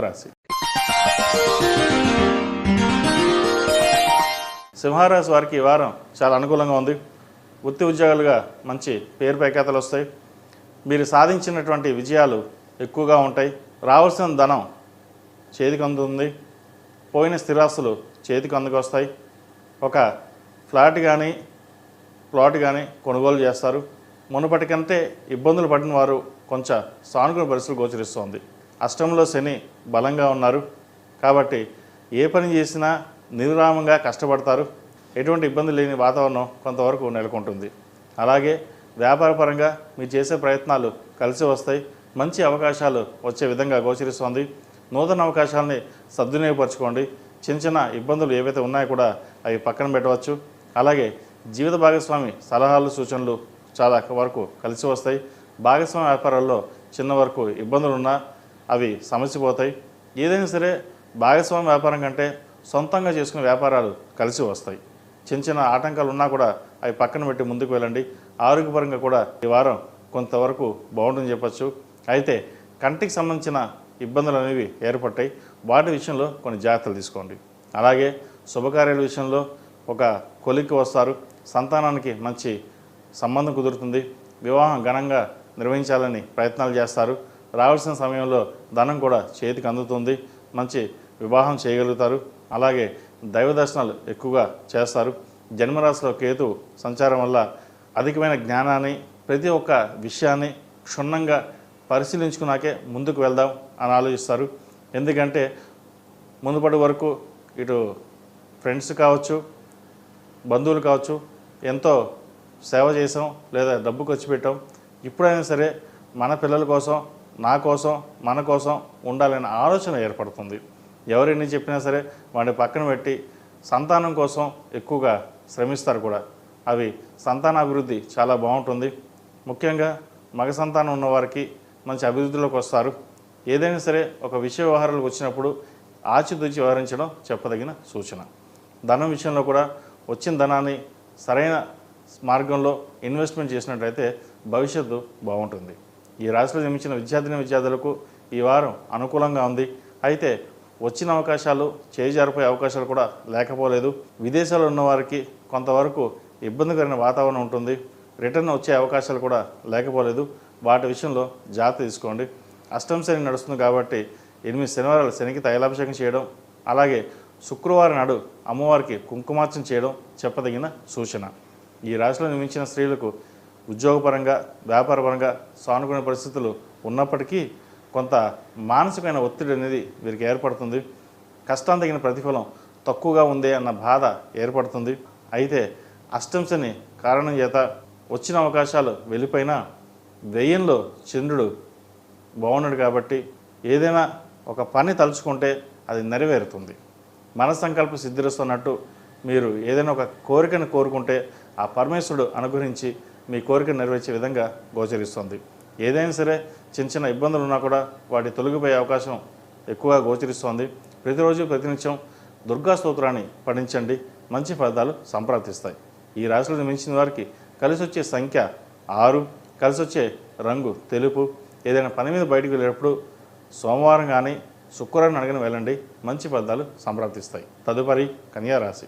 రాశి సింహరాశి వారికి ఈ వారం చాలా అనుకూలంగా ఉంది. వృత్తి ఉద్యోగాలుగా మంచి పేరు ప్రఖ్యాతలు వస్తాయి. మీరు సాధించినటువంటి విజయాలు ఎక్కువగా ఉంటాయి. రావాల్సిన ధనం చేతికి అందుతుంది. పోయిన స్థిరాస్తులు చేతికి అందుకొస్తాయి. ఒక ఫ్లాట్ కానీ ప్లాట్ కానీ కొనుగోలు చేస్తారు. మునుపటి కంటే ఇబ్బందులు పడిన వారు కొంచెం సానుకూల పరిస్థితులు గోచరిస్తోంది. అష్టంలో శని బలంగా ఉన్నారు కాబట్టి ఏ పని చేసినా నిర్విరామంగా కష్టపడతారు. ఎటువంటి ఇబ్బంది లేని వాతావరణం కొంతవరకు నెలకొంటుంది. అలాగే వ్యాపారపరంగా మీరు చేసే ప్రయత్నాలు కలిసి వస్తాయి. మంచి అవకాశాలు వచ్చే విధంగా గోచరిస్తోంది. నూతన అవకాశాలని సద్వినియోగపరచుకోండి. చిన్న చిన్న ఇబ్బందులు ఏవైతే ఉన్నాయో కూడా అవి పక్కన పెట్టవచ్చు. అలాగే జీవిత భాగస్వామి సలహాలు సూచనలు చాలా వరకు కలిసి వస్తాయి. భాగస్వామి వ్యాపారాల్లో చిన్న వరకు ఇబ్బందులు ఉన్నా అవి సమస్యపోతాయి. ఏదైనా సరే భాగస్వామి వ్యాపారం కంటే సొంతంగా చేసుకునే వ్యాపారాలు కలిసి వస్తాయి. చిన్న చిన్న ఆటంకాలు ఉన్నా కూడా అవి పక్కన పెట్టి ముందుకు వెళ్ళండి. ఆరోగ్యపరంగా కూడా ఈ వారం కొంతవరకు బాగుంటుందని చెప్పచ్చు. అయితే కంటికి సంబంధించిన ఇబ్బందులు అనేవి ఏర్పడతాయి. వాటి విషయంలో కొన్ని జాగ్రత్తలు తీసుకోండి. అలాగే శుభకార్యాల విషయంలో ఒక కొలిక్కి వస్తారు. సంతానానికి మంచి సంబంధం కుదురుతుంది. వివాహం ఘనంగా నిర్వహించాలని ప్రయత్నాలు చేస్తారు. రావాల్సిన సమయంలో ధనం కూడా చేతికి అందుతుంది. మంచి వివాహం చేయగలుగుతారు. అలాగే దైవ దర్శనాలు ఎక్కువగా చేస్తారు. జన్మరాశిలో కేతు సంచారం వల్ల అధికమైన జ్ఞానాన్ని, ప్రతి ఒక్క విషయాన్ని క్షుణ్ణంగా పరిశీలించుకున్నాకే ముందుకు వెళ్దాం అని ఆలోచిస్తారు. ఎందుకంటే మునుపటి వరకు ఇటు ఫ్రెండ్స్ కావచ్చు, బంధువులు కావచ్చు, ఎంతో సేవ చేసాం లేదా డబ్బు ఖర్చు పెట్టాం. ఇప్పుడైనా సరే మన పిల్లల కోసం, నా కోసం, మన కోసం ఉండాలనే ఆలోచన ఏర్పడుతుంది. ఎవరెన్ని చెప్పినా సరే వాడిని పక్కన పెట్టి సంతానం కోసం ఎక్కువగా శ్రమిస్తారు కూడా. అవి సంతానాభివృద్ధి చాలా బాగుంటుంది. ముఖ్యంగా మగ సంతానం ఉన్నవారికి మంచి అభివృద్ధిలోకి వస్తారు. ఏదైనా సరే ఒక విషయ వ్యవహారాలకు వచ్చినప్పుడు ఆచితూచి వ్యవహరించడం చెప్పదగిన సూచన. ధనం విషయంలో కూడా వచ్చిన ధనాన్ని సరైన మార్గంలో ఇన్వెస్ట్మెంట్ చేసినట్లయితే భవిష్యత్తు బాగుంటుంది. ఈ రాశిలో జన్మించిన విద్యార్థులకు ఈ వారం అనుకూలంగా ఉంది. అయితే వచ్చిన అవకాశాలు చేజారిపోయే అవకాశాలు కూడా లేకపోలేదు. విదేశాల్లో ఉన్నవారికి కొంతవరకు ఇబ్బందికరమైన వాతావరణం ఉంటుంది. రిటర్న్ వచ్చే అవకాశాలు కూడా లేకపోలేదు. వాటి విషయంలో జాగ్రత్త తీసుకోండి. అష్టం శని నడుస్తుంది కాబట్టి 8 శనివారాలు శనికి తైలాభిషేకం చేయడం, అలాగే శుక్రవారం నాడు అమ్మవారికి కుంకుమార్చన చేయడం చెప్పదగిన సూచన. ఈ రాశిలో నిర్మించిన స్త్రీలకు ఉద్యోగపరంగా, వ్యాపారపరంగా సానుకూల పరిస్థితులు ఉన్నప్పటికీ కొంత మానసికమైన ఒత్తిడి అనేది వీరికి ఏర్పడుతుంది. కష్టం తగిన ప్రతిఫలం తక్కువగా ఉందే అన్న బాధ ఏర్పడుతుంది. అయితే అష్టం శని కారణం చేత వచ్చిన అవకాశాలు వెళ్ళిపోయినా వ్యయంలో చంద్రుడు బాగున్నాడు కాబట్టి ఏదైనా ఒక పని తలుచుకుంటే అది నెరవేరుతుంది. మన సంకల్ప సిద్ధిస్తున్నట్టు మీరు ఏదైనా ఒక కోరికను కోరుకుంటే ఆ పరమేశ్వరుడు అనుగ్రహించి మీ కోరిక నెరవేర్చే విధంగా గోచరిస్తుంది. ఏదైనా సరే చిన్న చిన్న ఇబ్బందులు ఉన్నా కూడా వాటి తొలగిపోయే అవకాశం ఎక్కువగా గోచరిస్తోంది. ప్రతిరోజు ప్రతినిత్యం దుర్గా స్తోత్రాన్ని పఠించండి. మంచి ఫలితాలు సంప్రాప్తిస్తాయి. ఈ రాశిలో మించిన వారికి కలిసి వచ్చే సంఖ్య 6, కలిసి వచ్చే రంగు తెలుపు. ఏదైనా పని మీద బయటకు వెళ్ళేటప్పుడు సోమవారం కానీ శుక్రవారం అడగని వెళ్ళండి. మంచి ఫలితాలు సంప్రాప్తిస్తాయి. తదుపరి కన్యా రాశి.